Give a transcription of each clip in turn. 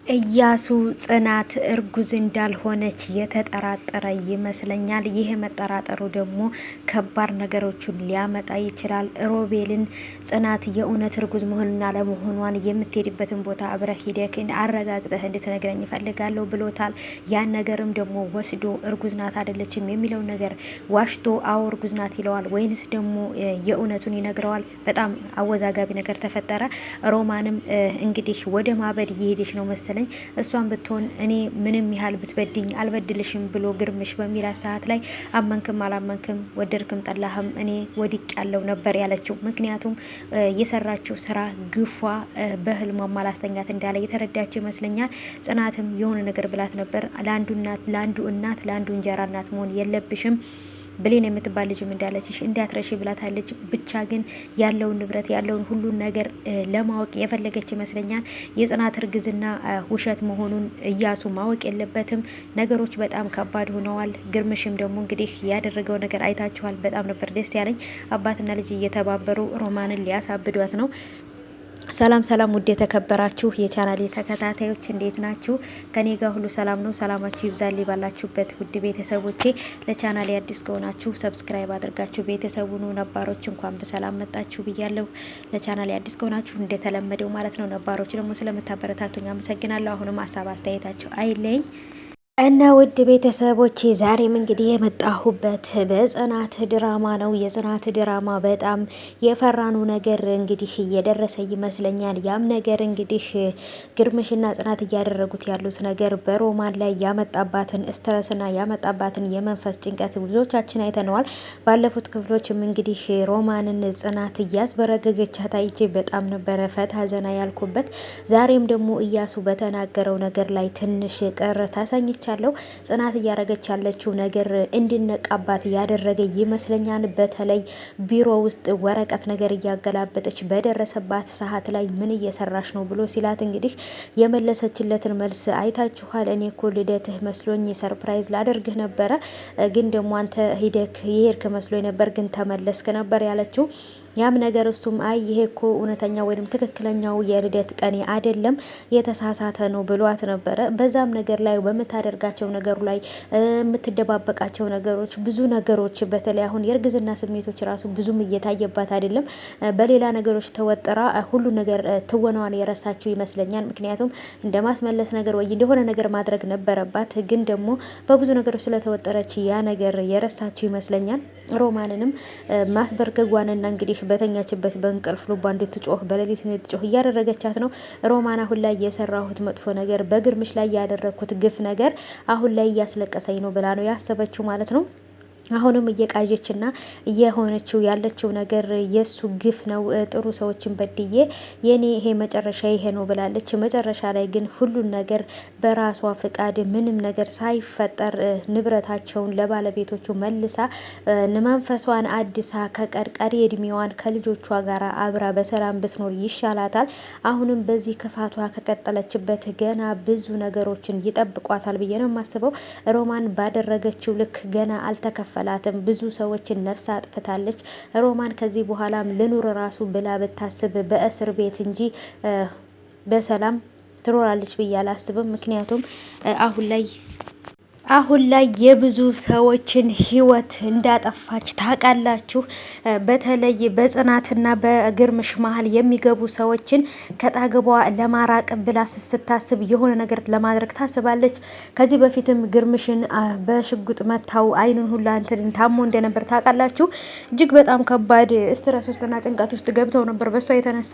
እያሱ ጽናት እርጉዝ እንዳልሆነች የተጠራጠረ ይመስለኛል። ይህ መጠራጠሩ ደግሞ ከባድ ነገሮችን ሊያመጣ ይችላል። ሮቤልን ጽናት የእውነት እርጉዝ መሆንና ለመሆኗን የምትሄድበትን ቦታ አብረህ ሂደህ አረጋግጠህ እንድትነግረኝ እፈልጋለሁ ብሎታል። ያን ነገርም ደግሞ ወስዶ እርጉዝ ናት አይደለችም የሚለውን ነገር ዋሽቶ አዎ እርጉዝ ናት ይለዋል፣ ወይንስ ደግሞ የእውነቱን ይነግረዋል? በጣም አወዛጋቢ ነገር ተፈጠረ። ሮማንም እንግዲህ ወደ ማበድ እየሄደች ነው መሰለኝ። እሷን ብትሆን እኔ ምንም ያህል ብትበድኝ አልበድልሽም ብሎ ግርምሽ በሚላ ሰዓት ላይ አመንክም አላመንክም ወደድክም ጠላህም እኔ ወድቅ ያለው ነበር ያለችው። ምክንያቱም የሰራችው ስራ ግፏ በህልሟ ማላስተኛት እንዳለ የተረዳች ይመስለኛል። ጽናትም የሆነ ነገር ብላት ነበር። ለአንዱ እናት ለአንዱ እንጀራ እናት መሆን የለብሽም ብሌን የምትባል ልጅም እንዳለችሽ እንዳትረሺ ብላታለች። ብቻ ግን ያለውን ንብረት ያለውን ሁሉን ነገር ለማወቅ የፈለገች ይመስለኛል። የጽናት እርግዝና ውሸት መሆኑን እያሱ ማወቅ የለበትም። ነገሮች በጣም ከባድ ሆነዋል። ግርምሽም ደግሞ እንግዲህ ያደረገው ነገር አይታችኋል። በጣም ነበር ደስ ያለኝ። አባትና ልጅ እየተባበሩ ሮማንን ሊያሳብዷት ነው። ሰላም ሰላም፣ ውድ የተከበራችሁ የቻናሌ ተከታታዮች እንዴት ናችሁ? ከኔ ጋር ሁሉ ሰላም ነው። ሰላማችሁ ይብዛል ባላችሁበት ውድ ቤተሰቦቼ። ለቻናሌ አዲስ ከሆናችሁ ሰብስክራይብ አድርጋችሁ ቤተሰቡን፣ ነባሮች እንኳን በሰላም መጣችሁ ብያለሁ። ለቻናሌ አዲስ ከሆናችሁ እንደተለመደው ማለት ነው። ነባሮች ደግሞ ስለምታበረታቱኝ አመሰግናለሁ። አሁንም ሀሳብ አስተያየታችሁ አይለኝ እና ውድ ቤተሰቦቼ ዛሬም እንግዲህ የመጣሁበት በጽናት ድራማ ነው። የጽናት ድራማ በጣም የፈራኑ ነገር እንግዲህ እየደረሰ ይመስለኛል። ያም ነገር እንግዲህ ግርምሽና ጽናት እያደረጉት ያሉት ነገር በሮማን ላይ ያመጣባትን ስትረስና ያመጣባትን የመንፈስ ጭንቀት ብዙዎቻችን አይተነዋል። ባለፉት ክፍሎችም እንግዲህ ሮማንን ጽናት እያስበረገገቻት አይቼ በጣም ነበረ ፈታ ዘና ያልኩበት። ዛሬም ደግሞ እያሱ በተናገረው ነገር ላይ ትንሽ ቅር ታሰኝች ያለው ጽናት እያረገች ያለችው ነገር እንዲነቃባት ያደረገ ይመስለኛል። በተለይ ቢሮ ውስጥ ወረቀት ነገር እያገላበጠች በደረሰባት ሰዓት ላይ ምን እየሰራሽ ነው ብሎ ሲላት እንግዲህ የመለሰችለትን መልስ አይታችኋል። እኔ እኮ ልደትህ መስሎኝ ሰርፕራይዝ ላደርግህ ነበረ፣ ግን ደግሞ አንተ ሂደክ የሄድክ መስሎኝ ነበር፣ ግን ተመለስክ ነበር ያለችው። ያም ነገር እሱም አይ ይሄ እኮ እውነተኛ ወይም ትክክለኛው የልደት ቀኔ አይደለም የተሳሳተ ነው ብሏት ነበረ። በዛም ነገር ላይ በምታደርጋቸው ነገሩ ላይ የምትደባበቃቸው ነገሮች ብዙ ነገሮች፣ በተለይ አሁን የእርግዝና ስሜቶች ራሱ ብዙም እየታየባት አይደለም። በሌላ ነገሮች ተወጥራ ሁሉ ነገር ትወናዋን የረሳችው ይመስለኛል። ምክንያቱም እንደ ማስመለስ ነገር ወይ እንደሆነ ነገር ማድረግ ነበረባት፣ ግን ደግሞ በብዙ ነገሮች ስለተወጠረች ያ ነገር የረሳችው ይመስለኛል። ሮማንንም ማስበርገጓንና እንግዲህ በተኛችበት በእንቅልፍ ልቧ እንድትጮህ በሌሊት እንድትጮህ እያደረገቻት ነው። ሮማን አሁን ላይ የሰራሁት መጥፎ ነገር በግርምሽ ላይ ያደረግኩት ግፍ ነገር አሁን ላይ እያስለቀሰኝ ነው ብላ ነው ያሰበችው ማለት ነው። አሁንም እየቃዠችና እየሆነችው ያለችው ነገር የሱ ግፍ ነው። ጥሩ ሰዎችን በድዬ የኔ ይሄ መጨረሻ ይሄ ነው ብላለች። መጨረሻ ላይ ግን ሁሉን ነገር በራሷ ፍቃድ ምንም ነገር ሳይፈጠር ንብረታቸውን ለባለቤቶቹ መልሳ መንፈሷን አድሳ ከቀርቀሪ እድሜዋን ከልጆቿ ጋር አብራ በሰላም ብትኖር ይሻላታል። አሁንም በዚህ ክፋቷ ከቀጠለችበት ገና ብዙ ነገሮችን ይጠብቋታል ብዬ ነው የማስበው። ሮማን ባደረገችው ልክ ገና አልተከፋ ፈላትም ብዙ ሰዎችን ነፍስ አጥፍታለች። ሮማን ከዚህ በኋላም ልኑር ራሱ ብላ ብታስብ በእስር ቤት እንጂ በሰላም ትኖራለች ብዬ አላስብም። ምክንያቱም አሁን ላይ የብዙ ሰዎችን ሕይወት እንዳጠፋች ታውቃላችሁ። በተለይ በጽናትና በግርምሽ መሀል የሚገቡ ሰዎችን ከጣገቧ ለማራቅ ብላ ስታስብ የሆነ ነገር ለማድረግ ታስባለች። ከዚህ በፊትም ግርምሽን በሽጉጥ መታው አይኑን ሁላ እንትን ታሞ እንደነበር ታውቃላችሁ። እጅግ በጣም ከባድ ስትረስ ውስጥና ጭንቀት ውስጥ ገብተው ነበር። በሷ የተነሳ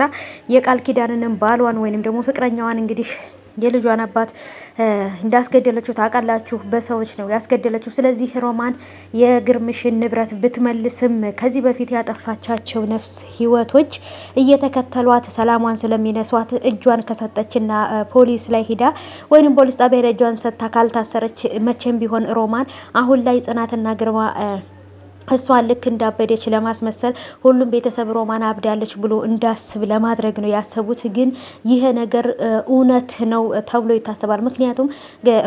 የቃል ኪዳንንም ባሏን ወይንም ደግሞ ፍቅረኛዋን እንግዲህ የልጇን አባት እንዳስገደለችው ታውቃላችሁ። በሰዎች ነው ያስገደለችው። ስለዚህ ሮማን የግርምሽን ንብረት ብትመልስም ከዚህ በፊት ያጠፋቻቸው ነፍስ ህይወቶች እየተከተሏት ሰላሟን ስለሚነሷት እጇን ከሰጠችና ፖሊስ ላይ ሂዳ ወይንም ፖሊስ ጣቢያ እጇን ሰጥታ ካልታሰረች መቼም ቢሆን ሮማን አሁን ላይ ጽናትና ግርማ እሷን ልክ እንዳበደች ለማስመሰል ሁሉም ቤተሰብ ሮማን አብዳለች ብሎ እንዳስብ ለማድረግ ነው ያሰቡት። ግን ይሄ ነገር እውነት ነው ተብሎ ይታሰባል። ምክንያቱም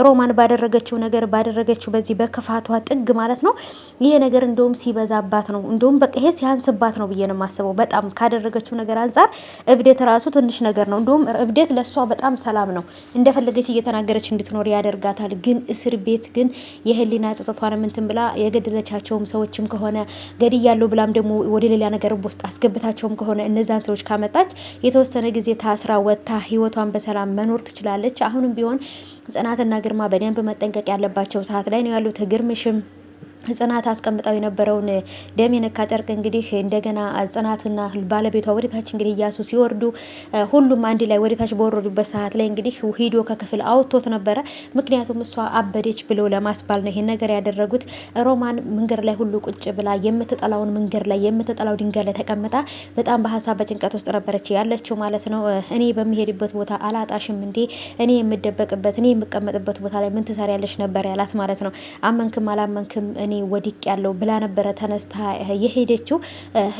ሮማን ባደረገችው ነገር ባደረገችው በዚህ በክፋቷ ጥግ ማለት ነው ይሄ ነገር እንደውም ሲበዛባት ነው፣ እንደውም በቃ ይሄ ሲያንስባት ነው ብዬ ነው የማስበው። በጣም ካደረገችው ነገር አንጻር እብደት ራሱ ትንሽ ነገር ነው። እንደውም እብደት ለእሷ በጣም ሰላም ነው፣ እንደፈለገች እየተናገረች እንድትኖር ያደርጋታል። ግን እስር ቤት ግን የህሊና ጸጸቷን ምንትን ብላ የገደለቻቸውም ሰዎችም ከሆነ ገድያለሁ ብላም ደግሞ ወደ ሌላ ነገር ውስጥ አስገብታቸውም ከሆነ እነዛን ሰዎች ካመጣች የተወሰነ ጊዜ ታስራ ወጥታ ህይወቷን በሰላም መኖር ትችላለች። አሁንም ቢሆን ጽናትና ግርማ በደንብ መጠንቀቅ ያለባቸው ሰዓት ላይ ነው ያሉት። ግርምሽም ጽናት አስቀምጠው የነበረውን ደም የነካ ጨርቅ እንግዲህ እንደገና ጽናትና ባለቤቷ ወደታች እንግዲህ እያሱ ሲወርዱ ሁሉም አንድ ላይ ወደታች በወረዱበት ሰዓት ላይ እንግዲህ ሂዶ ከክፍል አውጥቶት ነበረ። ምክንያቱም እሷ አበደች ብለው ለማስባል ነው ይሄን ነገር ያደረጉት። ሮማን መንገድ ላይ ሁሉ ቁጭ ብላ የምትጠላውን መንገድ ላይ የምትጠላው ድንጋይ ላይ ተቀምጣ በጣም በሀሳብ በጭንቀት ውስጥ ነበረች ያለችው ማለት ነው። እኔ በሚሄድበት ቦታ አላጣሽም እንዴ? እኔ የምደበቅበት እኔ የምቀመጥበት ቦታ ላይ ምን ትሰሪያለሽ ነበር ያላት ማለት ነው። አመንክም አላመንክም እኔ ወድቅ ያለው ብላ ነበረ ተነስታ የሄደችው።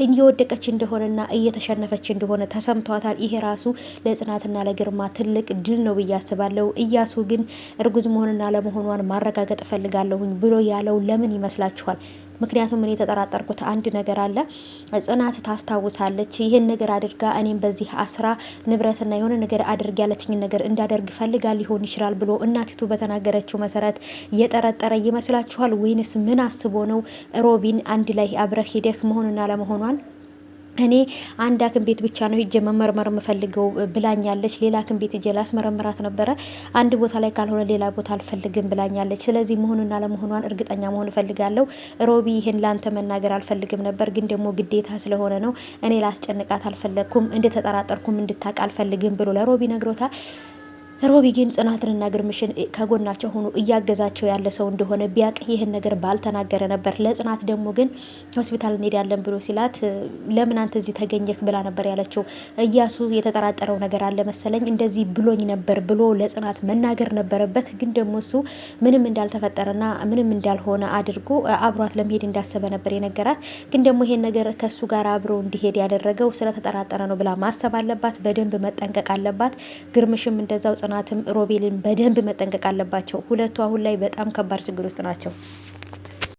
እየወደቀች እንደሆነና እየተሸነፈች እንደሆነ ተሰምቷታል። ይሄ ራሱ ለጽናትና ለግርማ ትልቅ ድል ነው ብዬ አስባለሁ። እያሱ ግን እርጉዝ መሆንና ለመሆኗን ማረጋገጥ እፈልጋለሁኝ ብሎ ያለው ለምን ይመስላችኋል? ምክንያቱም እኔ የተጠራጠርኩት አንድ ነገር አለ። ጽናት ታስታውሳለች ይህን ነገር አድርጋ እኔም በዚህ አስራ ንብረትና የሆነ ነገር አድርግ ያለችኝ ነገር እንዳደርግ ፈልጋ ሊሆን ይችላል ብሎ እናቲቱ በተናገረችው መሰረት እየጠረጠረ ይመስላችኋል? ወይንስ ምን አስቦ ነው ሮቢን አንድ ላይ አብረህ ሂደህ መሆንና ለመሆኗን እኔ አንድ ሐኪም ቤት ብቻ ነው ሂጄ መመርመር የምፈልገው ብላኛለች። ሌላ ሐኪም ቤት ሂጄ ላስመረምራት ነበረ። አንድ ቦታ ላይ ካልሆነ ሌላ ቦታ አልፈልግም ብላኛለች። ስለዚህ መሆኑና ለመሆኗን እርግጠኛ መሆን እፈልጋለሁ። ሮቢ ይህን ላንተ መናገር አልፈልግም ነበር፣ ግን ደግሞ ግዴታ ስለሆነ ነው። እኔ ላስጨንቃት አልፈለግኩም፣ እንደተጠራጠርኩም እንድታቅ አልፈልግም ብሎ ለሮቢ ነግሮታል። ሮቢ ግን ጽናትንና ግርምሽን ከጎናቸው ሆኖ እያገዛቸው ያለ ሰው እንደሆነ ቢያቅ ይህን ነገር ባልተናገረ ነበር። ለጽናት ደግሞ ግን ሆስፒታል እንሄዳለን ብሎ ሲላት ለምን አንተ እዚህ ተገኘክ ብላ ነበር ያለችው። እያሱ የተጠራጠረው ነገር አለ መሰለኝ እንደዚህ ብሎኝ ነበር ብሎ ለጽናት መናገር ነበረበት። ግን ደግሞ እሱ ምንም እንዳልተፈጠረና ምንም እንዳልሆነ አድርጎ አብሯት ለመሄድ እንዳሰበ ነበር የነገራት። ግን ደግሞ ይሄን ነገር ከሱ ጋር አብሮ እንዲሄድ ያደረገው ስለተጠራጠረ ነው ብላ ማሰብ አለባት። በደንብ መጠንቀቅ አለባት። ግርምሽም እንደዛው ጽናትም ሮቤልን በደንብ መጠንቀቅ አለባቸው። ሁለቱ አሁን ላይ በጣም ከባድ ችግር ውስጥ ናቸው።